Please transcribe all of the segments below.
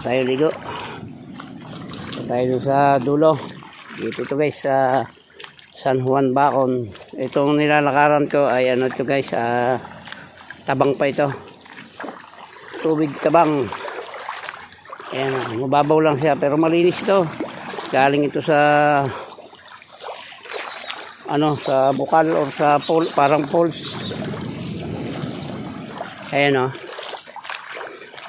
Punta tayo ligo. Punta tayo sa dulo. Dito to guys sa San Juan Bacon. Itong nilalakaran ko ay ano to guys, tabang pa ito. Tubig tabang. Ayan, mababaw lang siya pero malinis ito. Galing ito sa ano, sa bukal or sa pool, parang falls. Ayan o.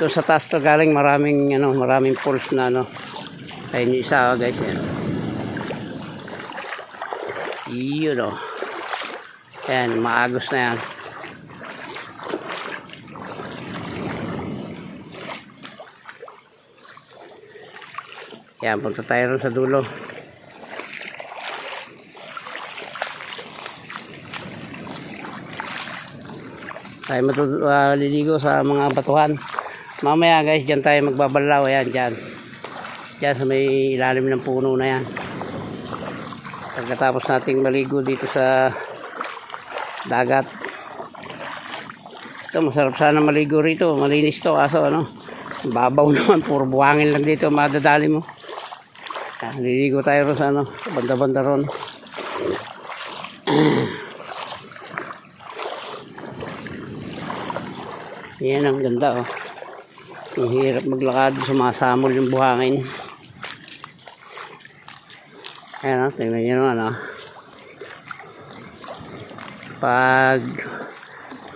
Ito sa taas to galing maraming ano, maraming falls na ano. Ayun yung isa guys. Ayan. Yun o. Ayan, maagos na yan. Ayan, punta tayo rin sa dulo. Tayo liligo sa mga batuhan. Mamaya guys, dyan tayo magbabalaw. Ayan, dyan. Dyan sa may ilalim ng puno na yan. Pagkatapos nating maligo dito sa dagat. Ito, masarap sana maligo rito. Malinis to. Kaso ano, babaw naman. Puro buhangin lang dito. Madadali mo. Ayan, liligo tayo rin sa ano, banda-banda ron. Yan ang ganda oh. Ang hirap maglakad, sumasamol yung buhangin. Ayan oh, tingnan nyo naman oh. Pag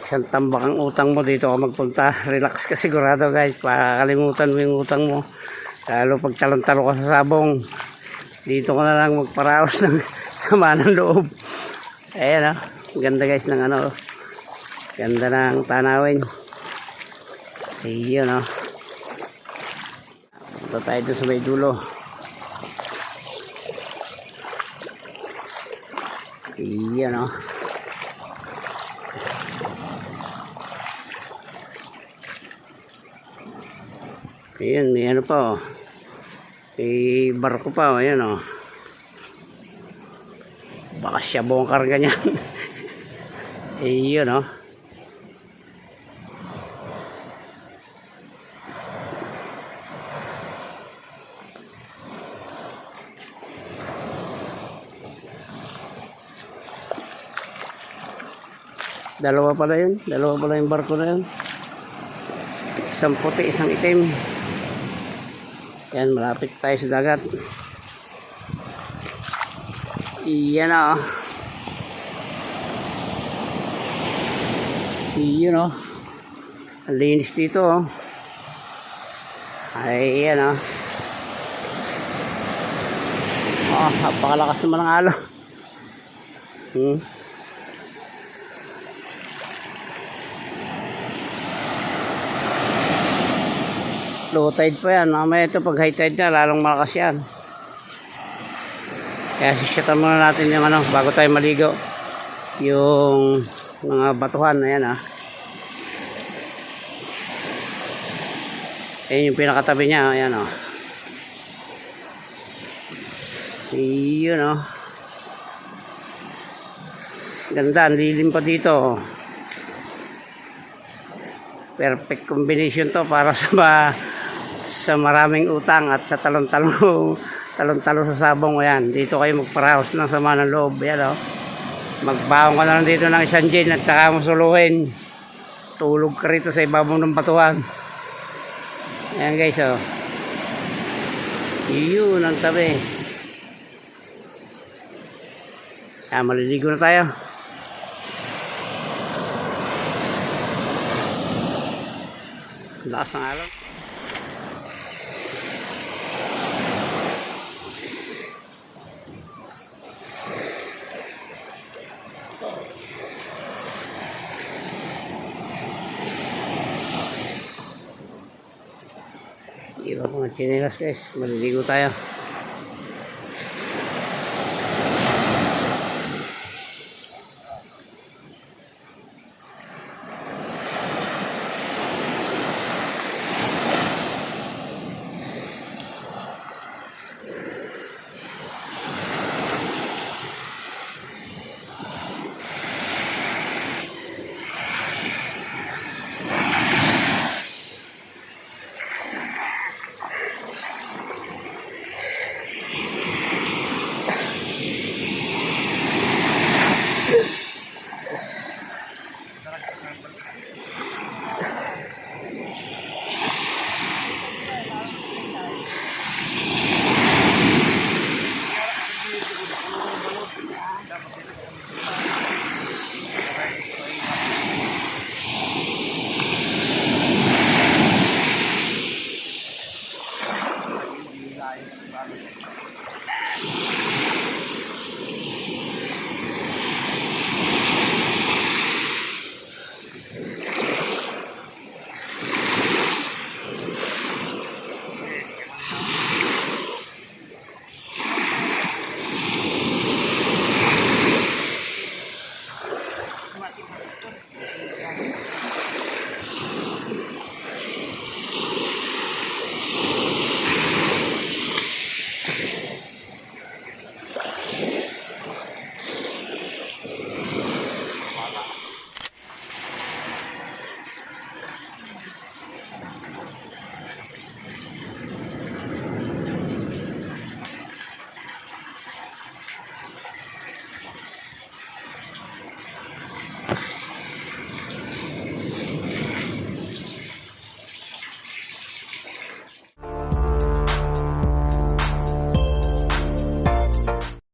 isang tambak ang utang mo dito ka magpunta, relax ka sigurado guys. Pakakalimutan mo yung utang mo. Lalo pag talon-talo ka sa sabong, dito ka na lang magparaos ng sama ng loob. Ayan oh, ganda guys ng ano, ganda ng tanawin. Ayun o. Punta tayo doon sa may dulo. Ayun o. Ayun, may ano pa o. May barko pa o. Ayun o. Baka siya buong karga niyan. Ayun o. Dalawa pala yun. Dalawa pala yung barko na yun. Isang puti, isang itim. Yan, malapit tayo sa dagat. Iyan o. Iyan o. Ang linis dito o. Ayan o. Oh, napakalakas naman ng alon. Low tide pa yan. Mamaya ito pag high tide na lalong malakas yan. Kaya sisyataan muna natin yung ano bago tayo maligo. Yung mga batuhan. Ayan ah. Ayan yung pinakatabi niya. Ayan oh. Iyon oh. Ganda. Ang lilim pa dito. Perfect combination to para sa maraming utang at sa talon-talo sa sabong. Ayan, dito kayo magparaos ng sama ng loob. Ayan o, magbaong ka na lang dito ng isang gin at saka masuluhin, tulog ka rito sa ibabaw ng batuhan. Ayan guys o, yun ang tabi. Ayan, maliligo na tayo. Lakas ng alon. Iba ko ng chinelas guys, maliligo tayo.